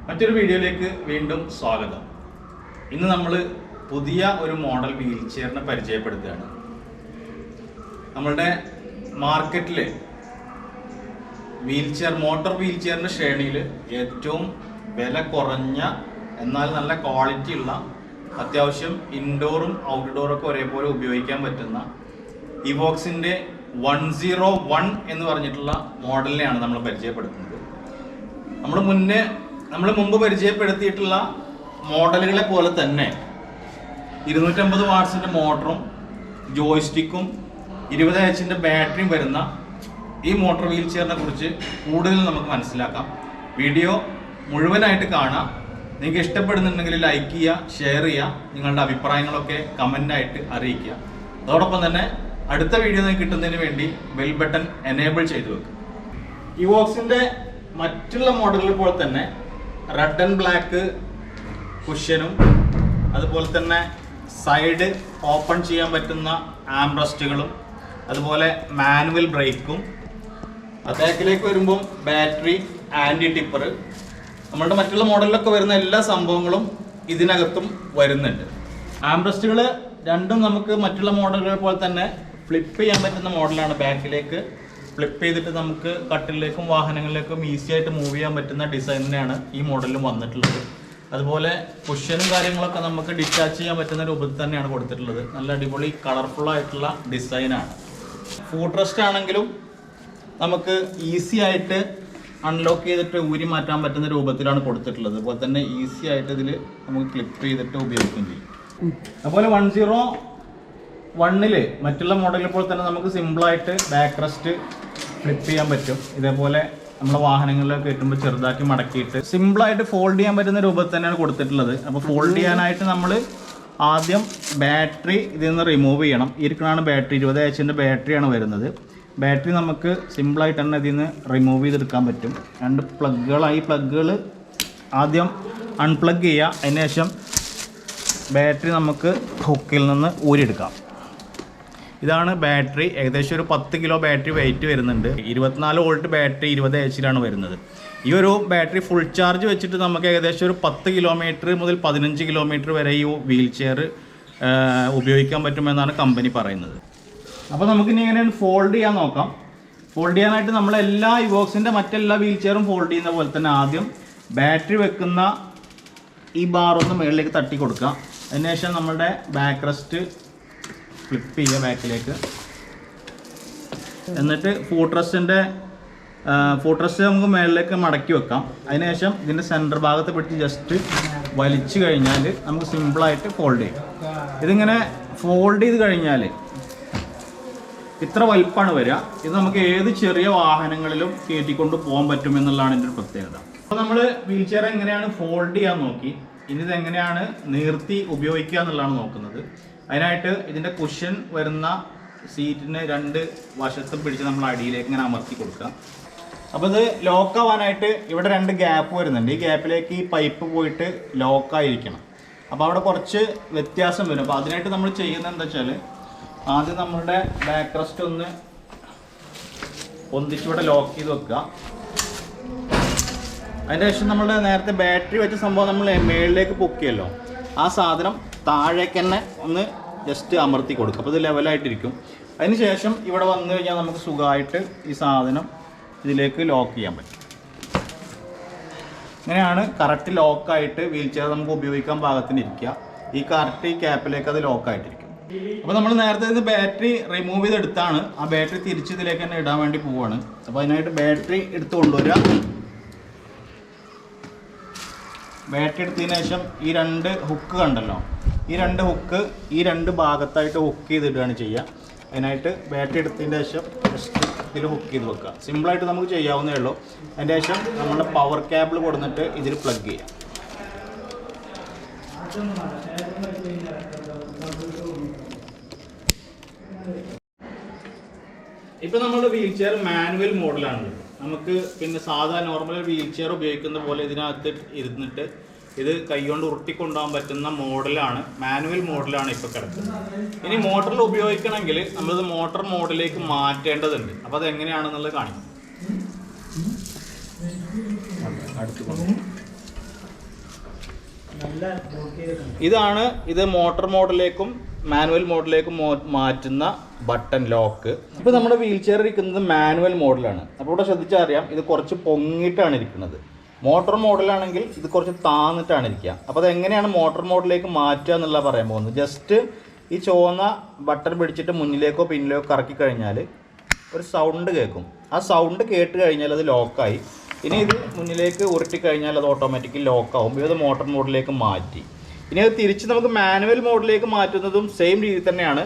മറ്റൊരു വീഡിയോയിലേക്ക് വീണ്ടും സ്വാഗതം. ഇന്ന് നമ്മൾ പുതിയ ഒരു മോഡൽ വീൽ ചെയറിനെ പരിചയപ്പെടുത്തുകയാണ്. നമ്മളുടെ മാർക്കറ്റിൽ വീൽ ചെയർ, മോട്ടോർ വീൽ ചെയറിൻ്റെ ശ്രേണിയിൽ ഏറ്റവും വില കുറഞ്ഞ എന്നാൽ നല്ല ക്വാളിറ്റി ഉള്ള, അത്യാവശ്യം ഇൻഡോറും ഔട്ട്ഡോറൊക്കെ ഒരേപോലെ ഉപയോഗിക്കാൻ പറ്റുന്ന ഇവോക്സിൻ്റെ 101 എന്ന് പറഞ്ഞിട്ടുള്ള മോഡലിനെയാണ് നമ്മൾ പരിചയപ്പെടുത്തുന്നത്. നമ്മൾ മുമ്പ് പരിചയപ്പെടുത്തിയിട്ടുള്ള മോഡലുകളെ പോലെ തന്നെ 250 വാട്ട്സിൻ്റെ മോട്ടറും ജോയ്സ്റ്റിക്കും 20 എച്ചിൻ്റെ ബാറ്ററിയും വരുന്ന ഈ മോട്ടോർ വീൽ ചെയറിനെ കുറിച്ച് കൂടുതൽ നമുക്ക് മനസ്സിലാക്കാം. വീഡിയോ മുഴുവനായിട്ട് കാണാം. നിങ്ങൾക്ക് ഇഷ്ടപ്പെടുന്നുണ്ടെങ്കിൽ ലൈക്ക് ചെയ്യുക, ഷെയർ ചെയ്യുക, നിങ്ങളുടെ അഭിപ്രായങ്ങളൊക്കെ കമൻ്റായിട്ട് അറിയിക്കുക. അതോടൊപ്പം തന്നെ അടുത്ത വീഡിയോ നിങ്ങൾക്ക് കിട്ടുന്നതിന് വേണ്ടി ബെൽ ബട്ടൺ എനേബിൾ ചെയ്തു വെക്കുക. ഇവോക്സിൻ്റെ മറ്റുള്ള മോഡലുകൾ പോലെ തന്നെ റെഡ് ആൻഡ് ബ്ലാക്ക് കുഷ്യനും അതുപോലെ തന്നെ സൈഡ് ഓപ്പൺ ചെയ്യാൻ പറ്റുന്ന ആംറസ്റ്റുകളും അതുപോലെ മാനുവൽ ബ്രേക്കും, ബാക്കിലേക്ക് വരുമ്പം ബാറ്ററി, ആൻറ്റി ടിപ്പർ, നമ്മളുടെ മറ്റുള്ള മോഡലിലൊക്കെ വരുന്ന എല്ലാ സംഭവങ്ങളും ഇതിനകത്തും വരുന്നുണ്ട്. ആംറസ്റ്റുകൾ രണ്ടും നമുക്ക് മറ്റുള്ള മോഡലുകൾ പോലെ തന്നെ ഫ്ലിപ്പ് ചെയ്യാൻ പറ്റുന്ന മോഡലാണ്. ബാക്കിലേക്ക് ഫ്ലിപ്പ് ചെയ്തിട്ട് നമുക്ക് കട്ടിലേക്കും വാഹനങ്ങളിലേക്കും ഈസി ആയിട്ട് മൂവ് ചെയ്യാൻ പറ്റുന്ന ഡിസൈനിനാണ് ഈ മോഡലിൽ വന്നിട്ടുള്ളത്. അതുപോലെ കുഷ്യനും കാര്യങ്ങളൊക്കെ നമുക്ക് ഡിറ്റാച്ച് ചെയ്യാൻ പറ്റുന്ന രൂപത്തിൽ തന്നെയാണ് കൊടുത്തിട്ടുള്ളത്. നല്ല അടിപൊളി കളർഫുൾ ആയിട്ടുള്ള ഡിസൈനാണ്. ഫൂട്രസ്റ്റ് ആണെങ്കിലും നമുക്ക് ഈസി ആയിട്ട് അൺലോക്ക് ചെയ്തിട്ട് ഊരി മാറ്റാൻ പറ്റുന്ന രൂപത്തിലാണ് കൊടുത്തിട്ടുള്ളത്. അതുപോലെ തന്നെ ഈസി ആയിട്ട് ഇതിൽ നമുക്ക് ക്ലിപ്പ് ചെയ്തിട്ട് ഉപയോഗിക്കുകയും ചെയ്യും. അതുപോലെ 101 മറ്റുള്ള മോഡലിൽ പോലെ തന്നെ നമുക്ക് സിമ്പിളായിട്ട് ബാക്ക് റെസ്റ്റ് ഫ്ലിപ്പ് ചെയ്യാൻ പറ്റും. ഇതേപോലെ നമ്മുടെ വാഹനങ്ങളിലൊക്കെ കയറ്റുമ്പോൾ ചെറുതാക്കി മടക്കിയിട്ട് സിമ്പിളായിട്ട് ഫോൾഡ് ചെയ്യാൻ പറ്റുന്ന രൂപത്തിൽ തന്നെയാണ് കൊടുത്തിട്ടുള്ളത്. അപ്പോൾ ഫോൾഡ് ചെയ്യാനായിട്ട് നമ്മൾ ആദ്യം ബാറ്ററി ഇതിൽ നിന്ന് റിമൂവ് ചെയ്യണം. ഇരിക്കണാണ് ബാറ്ററി, 20 എച്ചിൻ്റെ ബാറ്ററിയാണ് വരുന്നത്. ബാറ്ററി നമുക്ക് സിമ്പിളായിട്ട് തന്നെ ഇതിൽ നിന്ന് റിമൂവ് ചെയ്തെടുക്കാൻ പറ്റും. രണ്ട് പ്ലഗുകളായി, പ്ലഗുകൾ ആദ്യം അൺപ്ലഗ് ചെയ്യുക. അതിനുശേഷം ബാറ്ററി നമുക്ക് ഹുക്കിൽ നിന്ന് ഊരിയെടുക്കാം. ഇതാണ് ബാറ്ററി. ഏകദേശം ഒരു 10 കിലോ ബാറ്ററി വെയിറ്റ് വരുന്നുണ്ട്. 24 വോൾട്ട് ബാറ്ററി 20 എച്ചിലാണ് വരുന്നത്. ഈ ഒരു ബാറ്ററി ഫുൾ ചാർജ് വെച്ചിട്ട് നമുക്ക് ഏകദേശം ഒരു 10 കിലോമീറ്റർ മുതൽ 15 കിലോമീറ്റർ വരെ ഈ വീൽ ചെയർ ഉപയോഗിക്കാൻ പറ്റുമെന്നാണ് കമ്പനി പറയുന്നത്. അപ്പോൾ നമുക്കിനി എങ്ങനെയാണ് ഫോൾഡ് ചെയ്യാൻ നോക്കാം. ഫോൾഡ് ചെയ്യാനായിട്ട് നമ്മളെല്ലാ ഇവോക്സിൻ്റെ മറ്റെല്ലാ വീൽ ചെയറും ഫോൾഡ് ചെയ്യുന്ന പോലെ തന്നെ ആദ്യം ബാറ്ററി വെക്കുന്ന ഈ ബാറൊന്ന് മുകളിലേക്ക് തട്ടി കൊടുക്കുക. അതിനുശേഷം നമ്മളുടെ ബാക്ക് റെസ്റ്റ് ഫ്ലിപ്പ് ചെയ്യുക ബാക്കിലേക്ക്. എന്നിട്ട് ഫൂട്രസ്റ്റ് നമുക്ക് മുകളിലേക്ക് മടക്കി വെക്കാം. അതിനുശേഷം ഇതിൻ്റെ സെൻറ്റർ ഭാഗത്ത് പിടിച്ച് ജസ്റ്റ് വലിച്ചു കഴിഞ്ഞാൽ നമുക്ക് സിമ്പിളായിട്ട് ഫോൾഡ് ചെയ്യാം. ഇതിങ്ങനെ ഫോൾഡ് ചെയ്ത് കഴിഞ്ഞാൽ ഇത്ര വലിപ്പമാണ് വരിക. ഇത് നമുക്ക് ഏത് ചെറിയ വാഹനങ്ങളിലും കയറ്റിക്കൊണ്ട് പോകാൻ പറ്റുമെന്നുള്ളതാണ് ഇതിൻ്റെ പ്രത്യേകത. അപ്പോൾ നമ്മൾ വീൽ ചെയർ എങ്ങനെയാണ് ഫോൾഡ് ചെയ്യാൻ നോക്കി. ഇനി ഇതെങ്ങനെയാണ് നീർത്തി ഉപയോഗിക്കുക എന്നുള്ളതാണ് നോക്കുന്നത്. അതിനായിട്ട് ഇതിൻ്റെ കുഷ്യൻ വരുന്ന സീറ്റിന് രണ്ട് വശത്തും പിടിച്ച് നമ്മൾ അടിയിലേക്ക് ഇങ്ങനെ അമർത്തി കൊടുക്കുക. അപ്പോൾ ഇത് ലോക്കാവാനായിട്ട് ഇവിടെ 2 ഗ്യാപ്പ് വരുന്നുണ്ട്. ഈ ഗ്യാപ്പിലേക്ക് ഈ പൈപ്പ് പോയിട്ട് ലോക്കായിരിക്കണം. അപ്പോൾ അവിടെ കുറച്ച് വ്യത്യാസം വരും. അപ്പോൾ അതിനായിട്ട് നമ്മൾ ചെയ്യുന്നത് എന്താ വെച്ചാൽ ആദ്യം നമ്മളുടെ ബാക്ക് റെസ്റ്റ് ഒന്ന് പൊന്തിച്ചിവിടെ ലോക്ക് ചെയ്ത് വെക്കുക. അതിൻ്റെ ശേഷം നമ്മളുടെ നേരത്തെ ബാറ്ററി വെച്ച സംഭവം നമ്മൾ മേളിലേക്ക് പൊക്കിയല്ലോ, ആ സാധനം താഴേക്ക് തന്നെ ഒന്ന് ജസ്റ്റ് അമർത്തി കൊടുക്കും. അപ്പോൾ ഇത് ലെവലായിട്ടിരിക്കും. അതിന് ശേഷം ഇവിടെ വന്നു കഴിഞ്ഞാൽ നമുക്ക് സുഖമായിട്ട് ഈ സാധനം ഇതിലേക്ക് ലോക്ക് ചെയ്യാൻ പറ്റും. ഇങ്ങനെയാണ് കറക്റ്റ് ലോക്കായിട്ട് വീൽ ചെയർ നമുക്ക് ഉപയോഗിക്കാൻ പാകത്തിന് ഇരിക്കുക. ഈ കറക്റ്റ് ഈ ക്യാപ്പിലേക്ക് അത് ലോക്കായിട്ടിരിക്കും. അപ്പോൾ നമ്മൾ നേരത്തെ ഇത് ബാറ്ററി റിമൂവ് ചെയ്തെടുത്താണ്. ആ ബാറ്ററി തിരിച്ച് ഇതിലേക്ക് തന്നെ ഇടാൻ വേണ്ടി പോവുകയാണ്. അപ്പോൾ അതിനായിട്ട് ബാറ്ററി എടുത്ത് കൊണ്ടുവരിക. ബാറ്ററി എടുത്തതിന് ശേഷം ഈ 2 ഹുക്ക് കണ്ടല്ലോ, ഈ 2 ഹുക്ക് ഈ 2 ഭാഗത്തായിട്ട് ഹുക്ക് ചെയ്തിടുകയാണ് ചെയ്യുക. അതിനായിട്ട് ബാറ്ററി എടുത്തതിന് ശേഷം ജസ്റ്റ് ഇതിൽ ഹുക്ക് ചെയ്ത് വെക്കുക. സിമ്പിളായിട്ട് നമുക്ക് ചെയ്യാവുന്നേ ഉള്ളൂ. അതിൻ്റെ ശേഷം നമ്മുടെ പവർ കേബിൾ കൊടുത്തിട്ട് ഇതിൽ പ്ലഗ് ചെയ്യാം. ഇപ്പോൾ നമ്മുടെ വീൽ ചെയർ മാനുവൽ മോഡലാണ്. നമുക്ക് പിന്നെ സാധാ നോർമൽ വീൽ ചെയർ ഉപയോഗിക്കുന്ന പോലെ ഇതിനകത്ത് ഇരുന്നിട്ട് ഇത് കൈകൊണ്ട് ഉരുട്ടിക്കൊണ്ടുപോകാൻ പറ്റുന്ന മോഡലാണ്, മാനുവൽ മോഡലാണ് ഇപ്പോൾ കിടക്കുന്നത്. ഇനി മോട്ടറിൽ ഉപയോഗിക്കണമെങ്കിൽ നമ്മളിത് മോട്ടർ മോഡിലേക്ക് മാറ്റേണ്ടതുണ്ട്. അപ്പോൾ അതെങ്ങനെയാണെന്നുള്ളത് കാണിക്കും. അടുത്ത് ഇതാണ് ഇത് മോട്ടോർ മോഡിലേക്കും മാനുവൽ മോഡിലേക്കും മാറ്റുന്ന ബട്ടൺ ലോക്ക്. ഇപ്പോൾ നമ്മുടെ വീൽ ചെയർ ഇരിക്കുന്നത് മാനുവൽ മോഡിലാണ്. അപ്പോൾ ഇവിടെ ശ്രദ്ധിച്ചറിയാം ഇത് കുറച്ച് പൊങ്ങിയിട്ടാണ് ഇരിക്കുന്നത്. മോട്ടോർ മോഡലാണെങ്കിൽ ഇത് കുറച്ച് താന്നിട്ടാണ് ഇരിക്കുക. അപ്പോൾ അതെങ്ങനെയാണ് മോട്ടോർ മോഡിലേക്ക് മാറ്റുക എന്നുള്ള പറയാൻ പോകുന്നത്. ജസ്റ്റ് ഈ ചുവന്ന ബട്ടൺ പിടിച്ചിട്ട് മുന്നിലേക്കോ പിന്നിലേക്കോ കറക്കി കഴിഞ്ഞാൽ ഒരു സൗണ്ട് കേൾക്കും. ആ സൗണ്ട് കേട്ട് കഴിഞ്ഞാൽ അത് ലോക്കായി. ഇനി ഇത് മുന്നിലേക്ക് ഉരുട്ടി കഴിഞ്ഞാൽ അത് ഓട്ടോമാറ്റിക്കലി ലോക്കാവും. ഇത് മോട്ടോർ മോഡിലേക്ക് മാറ്റി. ഇനി അത് തിരിച്ച് നമുക്ക് മാനുവൽ മോഡിലേക്ക് മാറ്റുന്നതും സെയിം രീതി തന്നെയാണ്.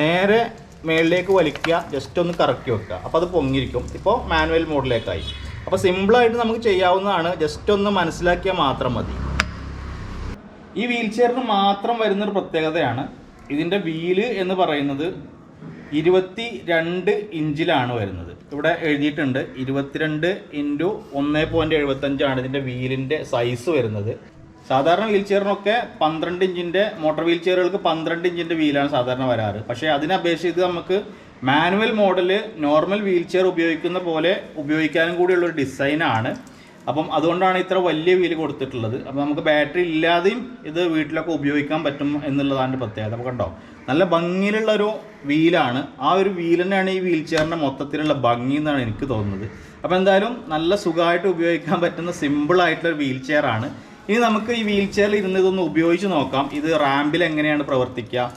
നേരെ മേളിലേക്ക് വലിക്കുക, ജസ്റ്റ് ഒന്ന് കറക്കി വെക്കുക, അപ്പോൾ അത് പൊങ്ങിയിരിക്കും. ഇപ്പോൾ മാനുവൽ മോഡിലേക്കായി. അപ്പോൾ സിമ്പിളായിട്ട് നമുക്ക് ചെയ്യാവുന്നതാണ്. ജസ്റ്റ് ഒന്ന് മനസ്സിലാക്കിയാൽ മാത്രം മതി. ഈ വീൽ ചെയറിന് മാത്രം വരുന്നൊരു പ്രത്യേകതയാണ് ഇതിൻ്റെ വീല് എന്ന് പറയുന്നത് 22 ഇഞ്ചിലാണ് വരുന്നത്. ഇവിടെ എഴുതിയിട്ടുണ്ട് 22 × 1.75 ഇതിൻ്റെ വീലിൻ്റെ സൈസ് വരുന്നത്. സാധാരണ വീൽ ചെയറിനൊക്കെ 12 ഇഞ്ചിൻ്റെ മോട്ടോർ വീൽ ചെയറുകൾക്ക് 12 ഇഞ്ചിൻ്റെ വീലാണ് സാധാരണ വരാറ്. പക്ഷേ അതിനെ അപേക്ഷിച്ച് നമുക്ക് manual model normal wheelchair ഉപയോഗിക്കുന്ന പോലെ ഉപയോഗിക്കാനും കൂടിയുള്ളൊരു ഡിസൈനാണ്. അപ്പം അതുകൊണ്ടാണ് ഇത്ര വലിയ വീല് കൊടുത്തിട്ടുള്ളത്. അപ്പോൾ നമുക്ക് ബാറ്ററി ഇല്ലാതെയും ഇത് വീട്ടിലൊക്കെ ഉപയോഗിക്കാൻ പറ്റും എന്നുള്ളതാണ് പ്രത്യേകത. അപ്പോൾ കണ്ടോ, നല്ല ഭംഗിയിലുള്ളൊരു വീലാണ്. ആ ഒരു വീൽ തന്നെയാണ് ഈ വീൽ ചെയറിൻ്റെ മൊത്തത്തിലുള്ള ഭംഗി എന്നാണ് എനിക്ക് തോന്നുന്നത്. അപ്പോൾ എന്തായാലും നല്ല സുഖമായിട്ട് ഉപയോഗിക്കാൻ പറ്റുന്ന സിമ്പിളായിട്ടുള്ളൊരു വീൽ ചെയറാണ്. ഇനി നമുക്ക് ഈ വീൽ ചെയറിൽ ഇരുന്ന് ഇതൊന്ന് ഉപയോഗിച്ച് നോക്കാം. ഇത് റാമ്പിൽ എങ്ങനെയാണ് പ്രവർത്തിക്കുക,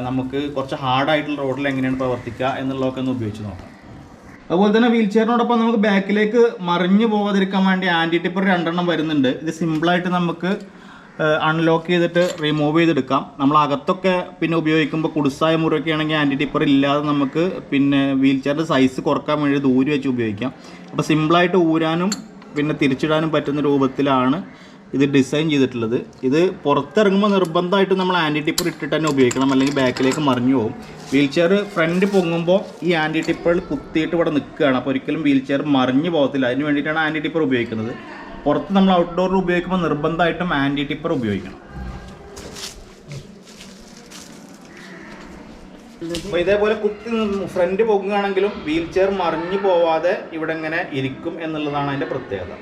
നമുക്ക് കുറച്ച് ഹാർഡായിട്ടുള്ള റോഡിൽ എങ്ങനെയാണ് പ്രവർത്തിക്കുക എന്നുള്ളതൊക്കെ ഒന്ന് ഉപയോഗിച്ച് നോക്കാം. അതുപോലെ തന്നെ വീൽ ചെയറിനോടൊപ്പം നമുക്ക് ബാക്കിലേക്ക് മറിഞ്ഞു പോകാതിരിക്കാൻ വേണ്ടി ആൻറ്റി ടിപ്പർ 2 വരുന്നുണ്ട്. ഇത് സിമ്പിളായിട്ട് നമുക്ക് അൺലോക്ക് ചെയ്തിട്ട് റിമൂവ് ചെയ്തെടുക്കാം. നമ്മൾ അകത്തൊക്കെ പിന്നെ ഉപയോഗിക്കുമ്പോൾ കുടുസായ മുറിയൊക്കെ ആണെങ്കിൽ ആൻറ്റി ടിപ്പർ ഇല്ലാതെ നമുക്ക് പിന്നെ വീൽ ചെയറിൻ്റെ സൈസ് കുറക്കാൻ വേണ്ടി ദൂരി വെച്ച് ഉപയോഗിക്കാം. അപ്പോൾ സിമ്പിളായിട്ട് ഊരാനും പിന്നെ തിരിച്ചിടാനും പറ്റുന്ന രൂപത്തിലാണ് ഇത് ഡിസൈൻ ചെയ്തിട്ടുള്ളത്. ഇത് പുറത്തിറങ്ങുമ്പോൾ നിർബന്ധമായിട്ട് നമ്മൾ ആൻറ്റി ടിപ്പർ ഇട്ടിട്ട് തന്നെ ഉപയോഗിക്കണം, അല്ലെങ്കിൽ ബാക്കിലേക്ക് മറിഞ്ഞു പോകും. വീൽ ചെയർ ഫ്രണ്ട് പൊങ്ങുമ്പോൾ ഈ ആൻറ്റി ടിപ്പർ കുത്തിയിട്ട് ഇവിടെ നിൽക്കുകയാണ്. അപ്പോൾ ഒരിക്കലും വീൽ ചെയർ മറിഞ്ഞു പോകത്തില്ല. അതിന് വേണ്ടിയിട്ടാണ് ആൻറ്റി ടിപ്പർ ഉപയോഗിക്കുന്നത്. പുറത്ത് നമ്മൾ ഔട്ട്ഡോറിൽ ഉപയോഗിക്കുമ്പോൾ നിർബന്ധമായിട്ടും ആൻറ്റി ടിപ്പർ ഉപയോഗിക്കണം. അപ്പോൾ ഇതേപോലെ കുത്തി ഫ്രണ്ട് പൊങ്ങുകയാണെങ്കിലും വീൽ ചെയർ മറിഞ്ഞു പോവാതെ ഇവിടെ ഇങ്ങനെ ഇരിക്കും എന്നുള്ളതാണ് അതിൻ്റെ പ്രത്യേകത.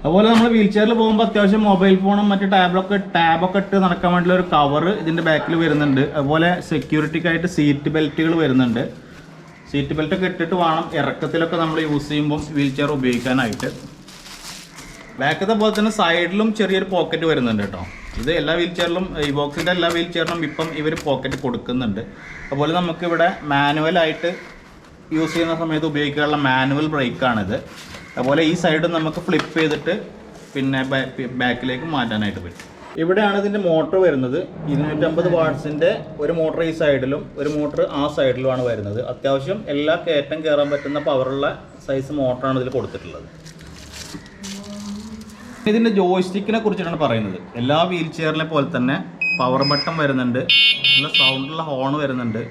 അതുപോലെ നമ്മൾ വീൽ ചെയറിൽ പോകുമ്പോൾ അത്യാവശ്യം മൊബൈൽ ഫോണും മറ്റ് ടാബൊക്കെ ഇട്ട് നടക്കാൻ വേണ്ടിയുള്ള ഒരു കവർ ഇതിൻ്റെ ബാക്കിൽ വരുന്നുണ്ട്. അതുപോലെ സെക്യൂരിറ്റിക്കായിട്ട് സീറ്റ് ബെൽറ്റുകൾ വരുന്നുണ്ട്. സീറ്റ് ബെൽറ്റൊക്കെ ഇട്ടിട്ട് വേണം ഇറക്കത്തിലൊക്കെ നമ്മൾ യൂസ് ചെയ്യുമ്പോൾ വീൽ ചെയർ ഉപയോഗിക്കാനായിട്ട്. ബാക്കത്തെ പോലെ തന്നെ സൈഡിലും ചെറിയൊരു പോക്കറ്റ് വരുന്നുണ്ട് കേട്ടോ. ഇത് എല്ലാ വീൽ ചെയറിലും, ഇവോക്സിൻ്റെ എല്ലാ വീൽ ചെയറിലും ഇപ്പം ഇവർ പോക്കറ്റ് കൊടുക്കുന്നുണ്ട്. അതുപോലെ നമുക്കിവിടെ മാനുവലായിട്ട് യൂസ് ചെയ്യുന്ന സമയത്ത് ഉപയോഗിക്കാനുള്ള മാനുവൽ ബ്രേക്കാണിത്. അതുപോലെ ഈ സൈഡ് നമുക്ക് ഫ്ലിപ്പ് ചെയ്തിട്ട് പിന്നെ ബാക്കിലേക്ക് മാറ്റാനായിട്ട് പറ്റും. ഇവിടെയാണ് ഇതിൻ്റെ മോട്ടർ വരുന്നത്. 250 വാട്ട്സിൻ്റെ ഒരു മോട്ടർ ഈ സൈഡിലും ഒരു മോട്ടർ ആ സൈഡിലുമാണ് വരുന്നത്. അത്യാവശ്യം എല്ലാ കയറ്റം കയറാൻ പറ്റുന്ന പവറുള്ള സൈസ് മോട്ടറാണ് ഇതിൽ കൊടുത്തിട്ടുള്ളത്. ഇതിൻ്റെ ജോയ്സ്റ്റിക്കിനെ കുറിച്ചിട്ടാണ് പറയുന്നത്. എല്ലാ വീൽ ചെയറിനെ പോലെ തന്നെ പവർ ബട്ടൺ വരുന്നുണ്ട്, നല്ല സൗണ്ടുള്ള ഹോൺ വരുന്നുണ്ട്.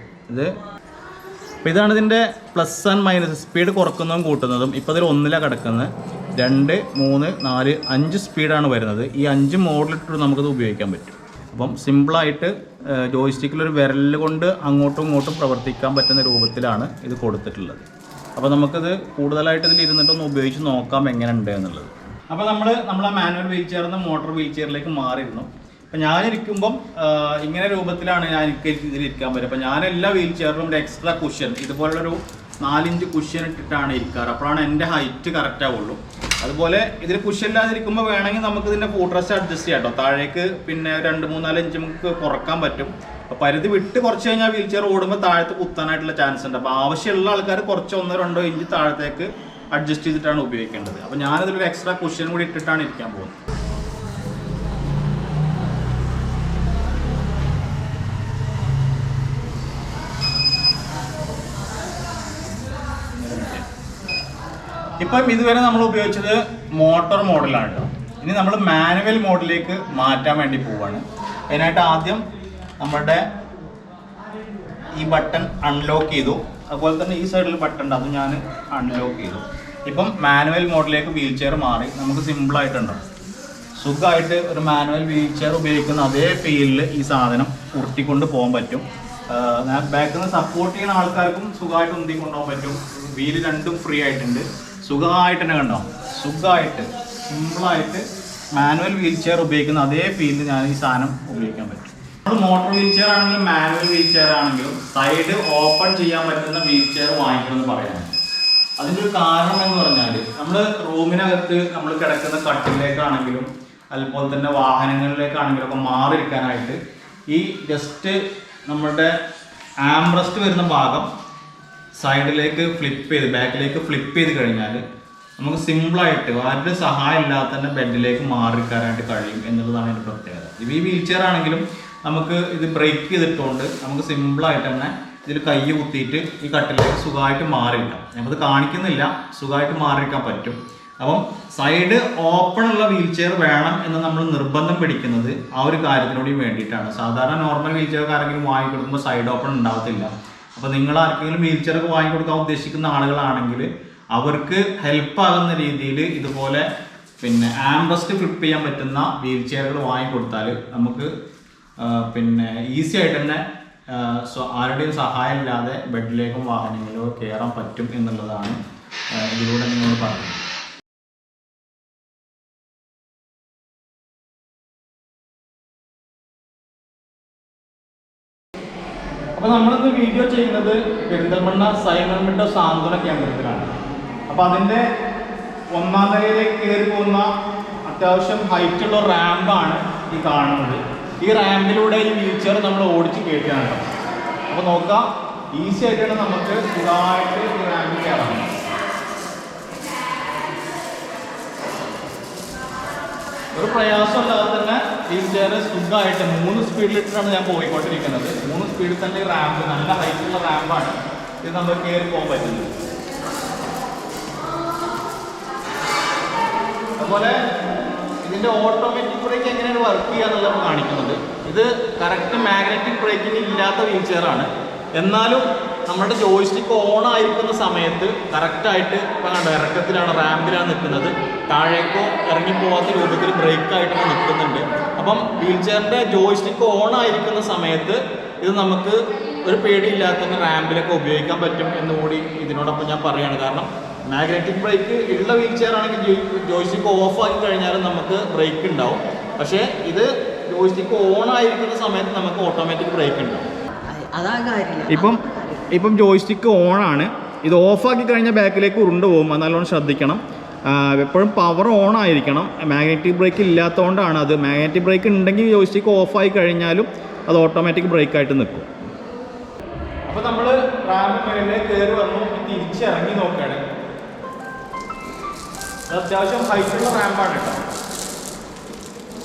അപ്പോൾ ഇതാണ് ഇതിൻ്റെ പ്ലസ് ആൻഡ് മൈനസ്, സ്പീഡ് കുറക്കുന്നതും കൂട്ടുന്നതും. ഇപ്പോൾ ഇതിൽ 1ലാണ് കിടക്കുന്നത്. 2, 3, 4, 5 സ്പീഡാണ് വരുന്നത്. ഈ 5 മോഡിലിട്ട് നമുക്കത് ഉപയോഗിക്കാൻ പറ്റും. അപ്പം സിമ്പിളായിട്ട് ജോയ്സ്റ്റിക്കിലൊരു വിരൽ കൊണ്ട് അങ്ങോട്ടും ഇങ്ങോട്ടും പ്രവർത്തിക്കാൻ പറ്റുന്ന രൂപത്തിലാണ് ഇത് കൊടുത്തിട്ടുള്ളത്. അപ്പോൾ നമുക്കത് കൂടുതലായിട്ട് ഇതിൽ ഇരുന്നിട്ടൊന്ന് ഉപയോഗിച്ച് നോക്കാം എങ്ങനെയുണ്ട് എന്നുള്ളത്. അപ്പോൾ നമ്മളെ മാനുവൽ വീൽ ചെയറിൽ നിന്ന് മോട്ടോർ വീൽ ചെയറിലേക്ക് മാറിയിരുന്നു. അപ്പം ഞാനിരിക്കുമ്പം ഇങ്ങനെ രൂപത്തിലാണ് എനിക്ക് ഇതിലിരിക്കാൻ പറ്റും. അപ്പോൾ ഞാൻ എല്ലാ വീൽ ചെയറിലും ഒരു എക്സ്ട്രാ കുഷ്യൻ, ഇതുപോലുള്ളൊരു 4 ഇഞ്ച് കുഷ്യൻ ഇട്ടിട്ടാണ് ഇരിക്കാറ്. അപ്പോഴാണ് എൻ്റെ ഹൈറ്റ് കറക്റ്റ് ആവുള്ളൂ. അതുപോലെ ഇതിൽ കുഷ്യൻ ഇല്ലാതിരിക്കുമ്പോൾ വേണമെങ്കിൽ നമുക്ക് ഇതിൻ്റെ ഫൂട്രസ്റ്റ് അഡ്ജസ്റ്റ് ചെയ്യാം കേട്ടോ. താഴേക്ക് പിന്നെ 2, 3, 4 ഇഞ്ച് നമുക്ക് കുറക്കാൻ പറ്റും. അപ്പോൾ പരിധി വിട്ട് കുറച്ച് കഴിഞ്ഞാൽ വീൽ ചെയർ ഓടുമ്പോൾ താഴത്ത് കുത്താനായിട്ടുള്ള ചാൻസ് ഉണ്ട്. അപ്പോൾ ആവശ്യമുള്ള ആൾക്കാർ കുറച്ച് 1-2 ഇഞ്ച് താഴത്തേക്ക് അഡ്ജസ്റ്റ് ചെയ്തിട്ടാണ് ഉപയോഗിക്കേണ്ടത്. അപ്പോൾ ഞാനതിലൊരു എക്സ്ട്രാ കുഷ്യൻ കൂടി ഇട്ടിട്ടാണ് ഇരിക്കാൻ പോകുന്നത്. ഇപ്പം ഇതുവരെ നമ്മൾ ഉപയോഗിച്ചത് മോട്ടോർ മോഡലാണ് കേട്ടോ. ഇനി നമ്മൾ മാനുവൽ മോഡിലേക്ക് മാറ്റാൻ വേണ്ടി പോവുകയാണ്. അതിനായിട്ട് ആദ്യം നമ്മുടെ ഈ ബട്ടൺ അൺലോക്ക് ചെയ്തു. അതുപോലെ തന്നെ ഈ സൈഡിൽ ബട്ടൺ ഉണ്ട്, അത് ഞാൻ അൺലോക്ക് ചെയ്തു. ഇപ്പം മാനുവൽ മോഡിലേക്ക് വീൽ ചെയർ മാറി. നമുക്ക് സിമ്പിളായിട്ടുണ്ടോ, സുഖമായിട്ട് ഒരു മാനുവൽ വീൽ ചെയർ ഉപയോഗിക്കുന്ന അതേ ഫീലിൽ ഈ സാധനം ഉരുട്ടിക്കൊണ്ട് പോകാൻ പറ്റും. ബാക്കിൽ നിന്ന് സപ്പോർട്ട് ചെയ്യുന്ന ആൾക്കാർക്കും സുഖമായിട്ട് ഉന്തി കൊണ്ടുപോകാൻ പറ്റും. വീല് രണ്ടും ഫ്രീ ആയിട്ടുണ്ട്. സുഖമായിട്ട് തന്നെ കണ്ടോ, സുഖമായിട്ട് സിമ്പിളായിട്ട് മാനുവൽ വീൽ ചെയർ ഉപയോഗിക്കുന്ന അതേ ഫീലിൽ ഞാൻ ഈ സാധനം ഉപയോഗിക്കാൻ പറ്റും. നമ്മൾ മോട്ടോർ വീൽ ചെയർ ആണെങ്കിലും മാനുവൽ വീൽ ചെയർ ആണെങ്കിലും സൈഡ് ഓപ്പൺ ചെയ്യാൻ പറ്റുന്ന വീൽ ചെയർ വാങ്ങിക്കണമെന്ന് പറയാനാണ്. അതിൻ്റെ ഒരു കാരണം എന്ന് പറഞ്ഞാൽ നമ്മൾ റൂമിനകത്ത് നമ്മൾ കിടക്കുന്ന കട്ടിലേക്കാണെങ്കിലും അതുപോലെ തന്നെ വാഹനങ്ങളിലേക്കാണെങ്കിലും ഒക്കെ മാറിയിരിക്കാനായിട്ട് ഈ ജസ്റ്റ് നമ്മുടെ ആംറസ്റ്റ് വരുന്ന ഭാഗം സൈഡിലേക്ക് ഫ്ലിപ്പ് ചെയ്ത് ബാക്കിലേക്ക് ഫ്ലിപ്പ് ചെയ്ത് കഴിഞ്ഞാൽ നമുക്ക് സിമ്പിളായിട്ട് ആരുടെ സഹായം ഇല്ലാതെ തന്നെ ബെഡിലേക്ക് മാറിക്കാനായിട്ട് കഴിയും എന്നുള്ളതാണ് എൻ്റെ പ്രത്യേകത. ഈ വീൽ ചെയർ ആണെങ്കിലും നമുക്ക് ഇത് ബ്രേക്ക് ചെയ്തിട്ടുകൊണ്ട് നമുക്ക് സിമ്പിളായിട്ട് തന്നെ ഇതിൽ കൈ കുത്തിയിട്ട് ഈ കട്ടിലേക്ക് സുഖമായിട്ട് മാറിയിരിക്കാം. നമുക്കത് കാണിക്കുന്നില്ല, സുഖമായിട്ട് മാറിയിരിക്കാൻ പറ്റും. അപ്പം സൈഡ് ഓപ്പൺ ഉള്ള വീൽ ചെയർ വേണം എന്ന് നമ്മൾ നിർബന്ധം പിടിക്കുന്നത് ആ ഒരു കാര്യത്തിനോട് വേണ്ടിയിട്ടാണ്. സാധാരണ നോർമൽ വീൽ ചെയർ ആരെങ്കിലും വാങ്ങിക്കൊടുക്കുമ്പോൾ സൈഡ് ഓപ്പൺ ഉണ്ടാവത്തില്ല. അപ്പോൾ നിങ്ങൾ ആർക്കെങ്കിലും വീൽ ചെയർ ഒക്കെ വാങ്ങിക്കൊടുക്കാൻ ഉദ്ദേശിക്കുന്ന ആളുകളാണെങ്കിൽ അവർക്ക് ഹെൽപ്പ് ആകുന്ന രീതിയിൽ ഇതുപോലെ പിന്നെ ആംറസ്റ്റ് ഫ്ലിപ്പ് ചെയ്യാൻ പറ്റുന്ന വീൽ ചെയറുകൾ വാങ്ങിക്കൊടുത്താൽ നമുക്ക് പിന്നെ ഈസി ആയിട്ട് തന്നെ ആരുടെയും സഹായം ഇല്ലാതെ ബെഡിലേക്കും വാഹനങ്ങളിലോ കയറാൻ പറ്റും എന്നുള്ളതാണ് ഇതിലൂടെ നിങ്ങളോട് പറഞ്ഞത്. അപ്പോൾ നമ്മളിന്ന് വീഡിയോ ചെയ്യുന്നത് പെരിന്തൽമണ്ണ സൈമൺ സാന്ത്വന കേന്ദ്രത്തിലാണ്. അപ്പോൾ അതിൻ്റെ ഒന്നാം നിലയിലേക്ക് കയറി പോകുന്ന അത്യാവശ്യം ഹൈറ്റുള്ള റാമ്പാണ് ഈ കാണുന്നത്. ഈ റാമ്പിലൂടെ ഈ വീൽ ചെയർ നമ്മൾ ഓടിച്ച് കയറ്റുകയാണ്. അപ്പോൾ നോക്കാം, ഈസി ആയിട്ടാണ് നമുക്ക് സുഖമായിട്ട് ഈ റാമ്പിൽ കയറാം. ഒരു പ്രയാസമില്ലാതെ തന്നെ വീൽ ചെയർ സുഖമായിട്ട് 3 സ്പീഡിലിട്ടാണ് ഞാൻ പോയിക്കൊണ്ടിരിക്കുന്നത്. 3 സ്പീഡിൽ തന്നെ ഈ റാമ്പ്, നല്ല ഹൈറ്റുള്ള റാമ്പാണ്, ഇത് നമുക്ക് കയറി പോകാൻ പറ്റുന്നത്. അതുപോലെ ഇതിൻ്റെ ഓട്ടോമാറ്റിക് ബ്രേക്ക് എങ്ങനെയാണ് വർക്ക് ചെയ്യുക എന്നുള്ളത് കാണിക്കുന്നത്. ഇത് കറക്റ്റ് മാഗ്നറ്റിക് ബ്രേക്കിംഗ് ഇല്ലാത്ത വീൽ ചെയറാണ്. എന്നാലും നമ്മുടെ ജോയ്സ്റ്റിക്ക് ഓൺ ആയിരിക്കുന്ന സമയത്ത് കറക്റ്റായിട്ട് ഇപ്പം കണ്ടോ ഇറക്കത്തിലാണ്, റാമ്പിലാണ് നിൽക്കുന്നത്. താഴേക്കോ ഇറങ്ങിപ്പോകാത്ത രൂപത്തിൽ ബ്രേക്കായിട്ട് നിൽക്കുന്നുണ്ട്. അപ്പം വീൽ ചെയറിൻ്റെ ജോയ്സ്റ്റിക്ക് ഓൺ ആയിരിക്കുന്ന സമയത്ത് ഇത് നമുക്ക് ഒരു പേടിയില്ലാത്ത തന്നെ റാമ്പിലൊക്കെ ഉപയോഗിക്കാൻ പറ്റും എന്നുകൂടി ഇതിനോടൊപ്പം ഞാൻ പറയുകയാണ്. കാരണം മാഗ്നറ്റിക് ബ്രേക്ക് ഉള്ള വീൽ ചെയർ ആണെങ്കിൽ ജോയ്സ്റ്റിക്ക് ഓഫ് ആക്കി കഴിഞ്ഞാലും നമുക്ക് ബ്രേക്ക് ഉണ്ടാവും. പക്ഷേ ഇത് ജോയ്സ്റ്റിക്ക് ഓൺ ആയിരിക്കുന്ന സമയത്ത് നമുക്ക് ഓട്ടോമാറ്റിക് ബ്രേക്ക് ഉണ്ടാവും. ഇപ്പം ജോയ്സ്റ്റിക്ക് ഓണാണ്, ഇത് ഓഫാക്കി കഴിഞ്ഞാൽ ബാക്കിലേക്ക് ഉരുണ്ടു പോകും. അത് നല്ലോണം ശ്രദ്ധിക്കണം. എപ്പോഴും പവർ ഓൺ ആയിരിക്കണം. മാഗ്നറ്റിക് ബ്രേക്ക് ഇല്ലാത്തതുകൊണ്ടാണ് അത്. മാഗ്നറ്റിക് ബ്രേക്ക് ഉണ്ടെങ്കിൽ ജോയ്സ്റ്റിക്ക് ഓഫായി കഴിഞ്ഞാലും അത് ഓട്ടോമാറ്റിക് ബ്രേക്കായിട്ട് നിൽക്കും. അപ്പോൾ നമ്മൾ റാമ്പ് മേളിലേക്ക് കയറി വന്നു, തിരിച്ചിറങ്ങി നോക്കുകയാണ്. അത്യാവശ്യം ഹൈറ്റുള്ള റാമ്പാണ് കേട്ടോ.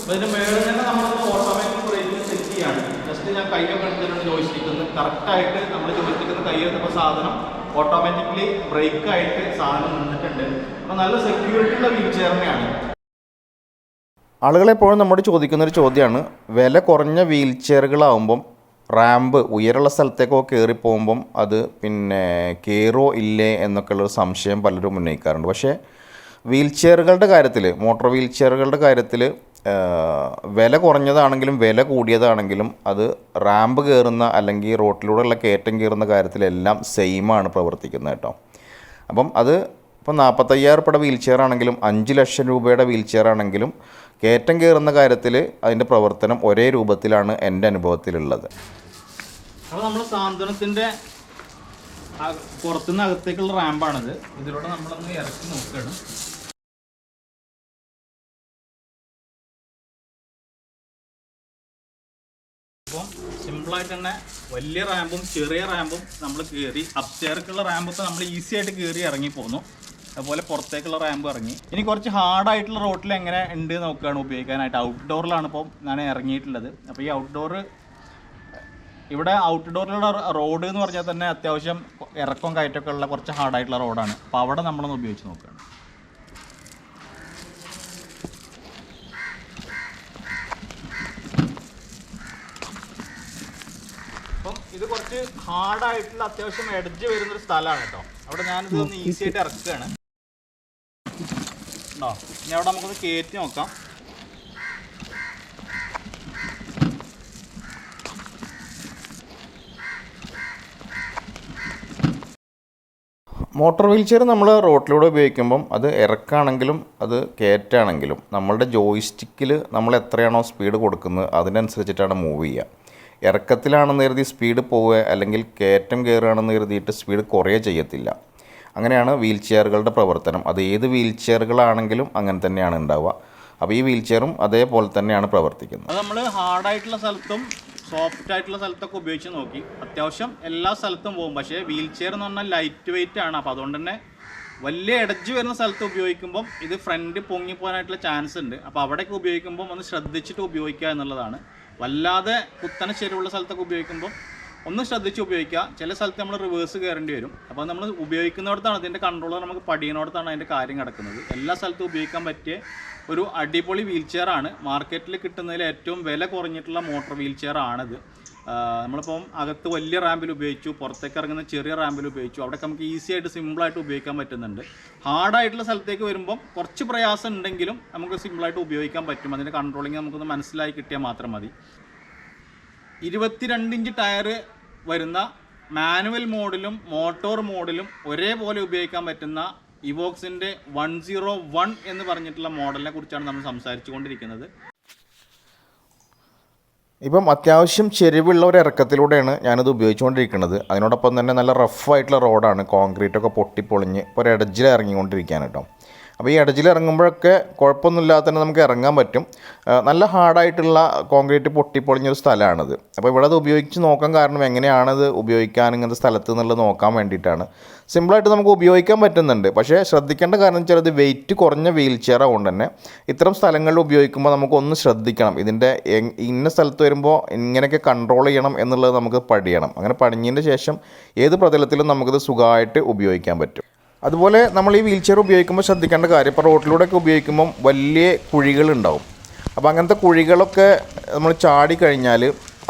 അപ്പോൾ ഇതിൻ്റെ മേളിൽ തന്നെ നമ്മളൊന്ന് ഓട്ടോമാറ്റിക് ബ്രേക്ക് സെറ്റ് ചെയ്യാണ്. ജസ്റ്റ് ഞാൻ കൈയൊക്കെ എടുത്തിട്ടുണ്ട് ജോയ്സ്റ്റിക്ക്. കറക്റ്റായിട്ട് നമ്മൾ ജോയ്സ്റ്റിക്ക് കൈ എടുത്തപ്പോൾ സാധനം ഓട്ടോമാറ്റിക്കലി ബ്രേക്കായിട്ട് സാധനം നിന്നിട്ടുണ്ട്. അപ്പോൾ നല്ല സെക്യൂരിറ്റി ഉള്ള വീൽ ചെയർ തന്നെയാണ്. ആളുകളെപ്പോഴും നമ്മോട് ചോദിക്കുന്നൊരു ചോദ്യമാണ്, വില കുറഞ്ഞ വീൽ ചെയറുകളാവുമ്പം റാമ്പ് ഉയരമുള്ള സ്ഥലത്തേക്കൊക്കെ കയറി പോകുമ്പം അത് പിന്നെ കയറോ ഇല്ലേ എന്നൊക്കെയുള്ളൊരു സംശയം പലരും ഉന്നയിക്കാറുണ്ട്. പക്ഷേ വീൽ ചെയറുകളുടെ കാര്യത്തിൽ, മോട്ടോർ വീൽ ചെയറുകളുടെ കാര്യത്തിൽ വില കുറഞ്ഞതാണെങ്കിലും വില കൂടിയതാണെങ്കിലും അത് റാമ്പ് കയറുന്ന അല്ലെങ്കിൽ റോട്ടിലൂടെയുള്ള കയറ്റം കയറുന്ന കാര്യത്തിലെല്ലാം സെയിമാണ് പ്രവർത്തിക്കുന്നത് കേട്ടോ. അപ്പം അത് ഇപ്പോൾ 45,000 രൂപയുടെ വീൽ ചെയർ ആണെങ്കിലും 5 ലക്ഷം രൂപയുടെ വീൽ ചെയർ ആണെങ്കിലും കയറ്റം കയറുന്ന കാര്യത്തിൽ അതിൻ്റെ പ്രവർത്തനം ഒരേ രൂപത്തിലാണ് എൻ്റെ അനുഭവത്തിലുള്ളത്. അപ്പോൾ നമ്മൾ സാന്ത്വനത്തിൻ്റെ പുറത്തുനിന്ന് അകത്തേക്കുള്ള റാമ്പാണിത്. ഇതിലൂടെ നമ്മളൊന്ന് ഇറക്കി നോക്കുകയാണ്. അപ്പം സിമ്പിളായിട്ട് തന്നെ വലിയ റാമ്പും ചെറിയ റാമ്പും നമ്മൾ കയറി. അപ്സ്റ്റെയർക്കുള്ള റാമ്പ് ഇപ്പോൾ നമ്മൾ ഈസി ആയിട്ട് കയറി ഇറങ്ങി പോന്നു. അതുപോലെ പുറത്തേക്കുള്ള റാമ്പ് ഇറങ്ങി. ഇനി കുറച്ച് ഹാർഡായിട്ടുള്ള റോട്ടിൽ എങ്ങനെ ഉണ്ട് നോക്കുകയാണ് ഉപയോഗിക്കാനായിട്ട്. ഔട്ട്ഡോറിലാണ് ഇപ്പോൾ ഞാൻ ഇറങ്ങിയിട്ടുള്ളത്. അപ്പോൾ ഈ ഇവിടെ ഔട്ട്ഡോറിലുള്ള റോഡ് എന്ന് പറഞ്ഞാൽ തന്നെ അത്യാവശ്യം ഇറക്കവും കയറ്റമൊക്കെ ഉള്ള കുറച്ച് ഹാർഡായിട്ടുള്ള റോഡാണ്. അപ്പോൾ അവിടെ നമ്മളൊന്ന് ഉപയോഗിച്ച് നോക്കുകയാണ്. അപ്പം ഇത് കുറച്ച് ഹാർഡായിട്ടുള്ള അത്യാവശ്യം എഡ്ജ് വരുന്നൊരു സ്ഥലമാണ് കേട്ടോ. അവിടെ ഞാനിതൊന്ന് ഈസി ആയിട്ട് ഇറക്കുകയാണ്. ഉണ്ടോ? ഇനി അവിടെ നമുക്കൊന്ന് കയറ്റി നോക്കാം. മോട്ടോർ വീൽ ചെയർ നമ്മൾ റോട്ടിലൂടെ ഉപയോഗിക്കുമ്പം അത് ഇറക്കാണെങ്കിലും അത് കയറ്റാണെങ്കിലും നമ്മളുടെ ജോയിസ്റ്റിക്കിൽ നമ്മൾ എത്രയാണോ സ്പീഡ് കൊടുക്കുന്നത് അതിനനുസരിച്ചിട്ടാണ് മൂവ് ചെയ്യുക. ഇറക്കത്തിലാണെന്ന് കരുതി സ്പീഡ് പോവുക അല്ലെങ്കിൽ കയറ്റം കയറുകയാണെന്ന് കരുതിയിട്ട് സ്പീഡ് കുറയുക ചെയ്യത്തില്ല. അങ്ങനെയാണ് വീൽ ചെയറുകളുടെ പ്രവർത്തനം. അത് ഏത് വീൽ ചെയറുകളാണെങ്കിലും അങ്ങനെ തന്നെയാണ് ഉണ്ടാവുക. അപ്പോൾ ഈ വീൽ ചെയറും അതേപോലെ തന്നെയാണ് പ്രവർത്തിക്കുന്നത്. അത് നമ്മൾ ഹാർഡായിട്ടുള്ള സ്ഥലത്തും സോഫ്റ്റ് ആയിട്ടുള്ള സ്ഥലത്തൊക്കെ ഉപയോഗിച്ച് നോക്കി. അത്യാവശ്യം എല്ലാ സ്ഥലത്തും പോകും. പക്ഷേ വീൽ ചെയർ എന്ന് പറഞ്ഞാൽ ലൈറ്റ് വെയിറ്റ് ആണ്. അപ്പോൾ അതുകൊണ്ട് തന്നെ വലിയ ഇടജ് വരുന്ന സ്ഥലത്ത് ഉപയോഗിക്കുമ്പം ഇത് ഫ്രണ്ട് പൊങ്ങിപ്പോകാനായിട്ടുള്ള ചാൻസ് ഉണ്ട്. അപ്പോൾ അവിടെയൊക്കെ ഉപയോഗിക്കുമ്പം ഒന്ന് ശ്രദ്ധിച്ചിട്ട് ഉപയോഗിക്കുക എന്നുള്ളതാണ്. വല്ലാതെ കുത്തനെ ശരിയുള്ള സ്ഥലത്തൊക്കെ ഉപയോഗിക്കുമ്പം ഒന്ന് ശ്രദ്ധിച്ച് ഉപയോഗിക്കുക. ചില സ്ഥലത്ത് നമ്മൾ റിവേഴ്സ് കയറേണ്ടി വരും. അപ്പോൾ നമ്മൾ ഉപയോഗിക്കുന്നിടത്താണ് അതിൻ്റെ കൺട്രോളർ നമുക്ക് പഠിക്കുന്നിടത്താണ് അതിൻ്റെ കാര്യം കിടക്കുന്നത്. എല്ലാ സ്ഥലത്തും ഉപയോഗിക്കാൻ പറ്റിയ ഒരു അടിപൊളി വീൽ ചെയർ ആണ്. മാർക്കറ്റിൽ കിട്ടുന്നതിൽ ഏറ്റവും വില കുറഞ്ഞിട്ടുള്ള മോട്ടോർ വീൽ ചെയർ ആണിത്. നമ്മളിപ്പം അകത്ത് വലിയ റാമ്പിൽ ഉപയോഗിച്ചു, പുറത്തേക്ക് ഇറങ്ങുന്ന ചെറിയ റാമ്പിൽ ഉപയോഗിച്ചു. അവിടെയൊക്കെ നമുക്ക് ഈസി ആയിട്ട് സിമ്പിളായിട്ട് ഉപയോഗിക്കാൻ പറ്റുന്നുണ്ട്. ഹാർഡായിട്ടുള്ള സ്ഥലത്തേക്ക് വരുമ്പം കുറച്ച് പ്രയാസം ഉണ്ടെങ്കിലും നമുക്ക് സിമ്പിളായിട്ട് ഉപയോഗിക്കാൻ പറ്റും. അതിൻ്റെ കൺട്രോളിങ് നമുക്കൊന്ന് മനസ്സിലായി കിട്ടിയാൽ മാത്രം മതി. 22 ഇഞ്ച് ടയർ വരുന്ന മാനുവൽ മോഡിലും മോട്ടോർ മോഡിലും ഒരേപോലെ ഉപയോഗിക്കാൻ പറ്റുന്ന ഇവോക്സിൻ്റെ 101 എന്ന് പറഞ്ഞിട്ടുള്ള മോഡലിനെ കുറിച്ചാണ് നമ്മൾ സംസാരിച്ചു കൊണ്ടിരിക്കുന്നത്. ഇപ്പം അത്യാവശ്യം ചെരിവുള്ള ഒരു ഇറക്കത്തിലൂടെയാണ് ഞാനത് ഉപയോഗിച്ചുകൊണ്ടിരിക്കുന്നത്. അതിനോടൊപ്പം തന്നെ നല്ല റഫായിട്ടുള്ള റോഡാണ്, കോൺക്രീറ്റൊക്കെ പൊട്ടിപ്പൊളിഞ്ഞ് ഇപ്പോൾ ഒരു എഡ്ജിൽ ഇറങ്ങിക്കൊണ്ടിരിക്കുകയാണ് കേട്ടോ. അപ്പോൾ ഈ എഡ്ജിൽ ഇറങ്ങുമ്പോഴൊക്കെ കുഴപ്പമൊന്നുമില്ലാതെ തന്നെ നമുക്ക് ഇറങ്ങാൻ പറ്റും. നല്ല ഹാർഡായിട്ടുള്ള കോൺക്രീറ്റ് പൊട്ടിപ്പൊളിഞ്ഞൊരു സ്ഥലമാണിത്. അപ്പോൾ ഇവിടെ അത് ഉപയോഗിച്ച് നോക്കാൻ കാരണം എങ്ങനെയാണത് ഉപയോഗിക്കാൻ ഇങ്ങനത്തെ സ്ഥലത്ത് എന്നുള്ളത് നോക്കാൻ വേണ്ടിയിട്ടാണ്. സിമ്പിളായിട്ട് നമുക്ക് ഉപയോഗിക്കാൻ പറ്റുന്നുണ്ട്. പക്ഷേ ശ്രദ്ധിക്കേണ്ട കാരണം വെച്ചാൽ അത് വെയിറ്റ് കുറഞ്ഞ വീൽ ചെയർ ആയതുകൊണ്ട് തന്നെ ഇത്തരം സ്ഥലങ്ങളിൽ ഉപയോഗിക്കുമ്പോൾ നമുക്കൊന്ന് ശ്രദ്ധിക്കണം. ഇതിൻ്റെ ഇന്ന സ്ഥലത്ത് വരുമ്പോൾ ഇങ്ങനെയൊക്കെ കൺട്രോൾ ചെയ്യണം എന്നുള്ളത് നമുക്ക് പഠിയണം. അങ്ങനെ പഠിഞ്ഞതിൻ്റെ ശേഷം ഏത് പ്രതലത്തിലും നമുക്കിത് സുഖമായിട്ട് ഉപയോഗിക്കാൻ പറ്റും. അതുപോലെ നമ്മൾ ഈ വീൽ ചെയർ ഉപയോഗിക്കുമ്പോൾ ശ്രദ്ധിക്കേണ്ട കാര്യം, ഇപ്പോൾ റോഡിലൂടെയൊക്കെ ഉപയോഗിക്കുമ്പം വലിയ കുഴികളുണ്ടാവും. അപ്പോൾ അങ്ങനത്തെ കുഴികളൊക്കെ നമ്മൾ ചാടി കഴിഞ്ഞാൽ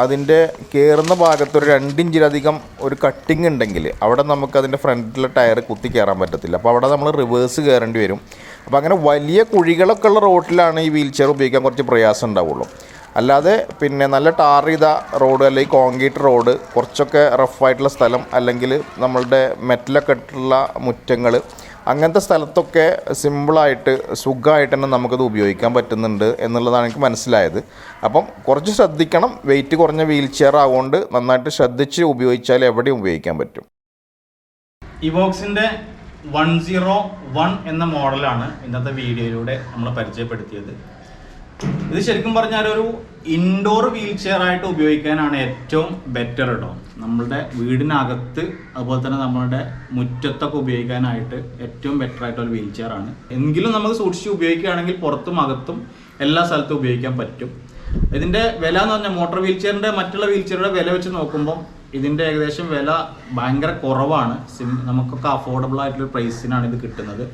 അതിൻ്റെ കയറുന്ന ഭാഗത്ത് ഒരു 2 ഇഞ്ചിലധികം ഒരു കട്ടിങ് ഉണ്ടെങ്കിൽ അവിടെ നമുക്ക് അതിൻ്റെ ഫ്രണ്ടിലെ ടയർ കുത്തി കയറാൻ പറ്റത്തില്ല. അപ്പോൾ അവിടെ നമ്മൾ റിവേഴ്സ് കയറേണ്ടി വരും. അപ്പോൾ അങ്ങനെ വലിയ കുഴികളൊക്കെ ഉള്ള റോഡിലാണ് ഈ വീൽ ചെയർ ഉപയോഗിക്കാൻ കുറച്ച് പ്രയാസം ഉണ്ടാവുള്ളൂ. അല്ലാതെ പിന്നെ നല്ല ടാർ ചെയ്ത റോഡ് അല്ലെങ്കിൽ കോൺക്രീറ്റ് റോഡ്, കുറച്ചൊക്കെ റഫായിട്ടുള്ള സ്ഥലം, അല്ലെങ്കിൽ നമ്മളുടെ മെറ്റലൊക്കെ ഇട്ടുള്ള മുറ്റങ്ങൾ, അങ്ങനത്തെ സ്ഥലത്തൊക്കെ സിമ്പിളായിട്ട് സുഖമായിട്ട് തന്നെ നമുക്കത് ഉപയോഗിക്കാൻ പറ്റുന്നുണ്ട് എന്നുള്ളതാണ് എനിക്ക് മനസ്സിലായത്. അപ്പം കുറച്ച് ശ്രദ്ധിക്കണം. വെയിറ്റ് കുറഞ്ഞ വീൽ ചെയർ ആവുകൊണ്ട് നന്നായിട്ട് ശ്രദ്ധിച്ച് ഉപയോഗിച്ചാൽ എവിടെയും ഉപയോഗിക്കാൻ പറ്റും. ഇവോക്സിൻ്റെ 101 എന്ന മോഡലാണ് ഇന്നത്തെ വീഡിയോയിലൂടെ നമ്മൾ പരിചയപ്പെടുത്തിയത്. ഇത് ശരിക്കും പറഞ്ഞാൽ ഒരു ഇൻഡോർ വീൽ ചെയർ ആയിട്ട് ഉപയോഗിക്കാനാണ് ഏറ്റവും ബെറ്റർ കേട്ടോ. നമ്മളുടെ വീടിനകത്ത് അതുപോലെ തന്നെ നമ്മളുടെ മുറ്റത്തൊക്കെ ഉപയോഗിക്കാനായിട്ട് ഏറ്റവും ബെറ്റർ ആയിട്ടുള്ള വീൽ ചെയർ ആണ്. എങ്കിലും നമുക്ക് സൂക്ഷിച്ച് ഉപയോഗിക്കുകയാണെങ്കിൽ പുറത്തും അകത്തും എല്ലാ സ്ഥലത്തും ഉപയോഗിക്കാൻ പറ്റും. ഇതിൻ്റെ വില എന്ന് പറഞ്ഞാൽ മോട്ടോർ വീൽ ചെയറിൻ്റെ മറ്റുള്ള വീൽ ചെയറുടെ വില വെച്ച് നോക്കുമ്പം ഇതിൻ്റെ ഏകദേശം വില ഭയങ്കര കുറവാണ്. നമുക്കൊക്കെ അഫോർഡബിൾ ആയിട്ടുള്ള പ്രൈസിനാണ് ഇത് കിട്ടുന്നത്.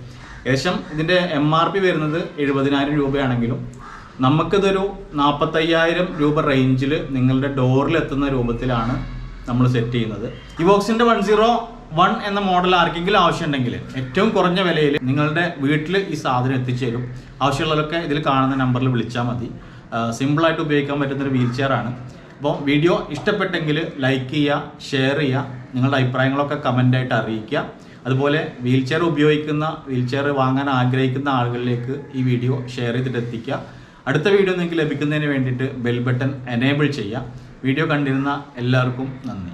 ഏകദേശം ഇതിൻ്റെ MRP വരുന്നത് 70,000 രൂപയാണെങ്കിലും നമുക്കിതൊരു 45,000 രൂപ റേഞ്ചിൽ നിങ്ങളുടെ ഡോറിൽ എത്തുന്ന രൂപത്തിലാണ് നമ്മൾ സെറ്റ് ചെയ്യുന്നത്. ഇവോക്സിൻ്റെ 101 എന്ന മോഡൽ ആർക്കെങ്കിലും ആവശ്യമുണ്ടെങ്കിൽ ഏറ്റവും കുറഞ്ഞ വിലയിൽ നിങ്ങളുടെ വീട്ടിൽ ഈ സാധനം എത്തിച്ചേരും. ആവശ്യമുള്ളവരൊക്കെ ഇതിൽ കാണുന്ന നമ്പറിൽ വിളിച്ചാൽ മതി. സിമ്പിളായിട്ട് ഉപയോഗിക്കാൻ പറ്റുന്നൊരു വീൽ ചെയർ ആണ്. അപ്പോൾ വീഡിയോ ഇഷ്ടപ്പെട്ടെങ്കിൽ ലൈക്ക് ചെയ്യുക, ഷെയർ ചെയ്യുക, നിങ്ങളുടെ അഭിപ്രായങ്ങളൊക്കെ കമൻ്റായിട്ട് അറിയിക്കുക. അതുപോലെ വീൽ ചെയർ ഉപയോഗിക്കുന്ന, വീൽ ചെയർ വാങ്ങാൻ ആഗ്രഹിക്കുന്ന ആളുകളിലേക്ക് ഈ വീഡിയോ ഷെയർ ചെയ്തിട്ട് എത്തിക്കുക. അടുത്ത വീഡിയോ നിങ്ങൾക്ക് ലഭിക്കുന്നതിന് വേണ്ടിയിട്ട് ബെൽ ബട്ടൺ എനേബിൾ ചെയ്യുക. വീഡിയോ കണ്ടിരുന്ന എല്ലാവർക്കും നന്ദി.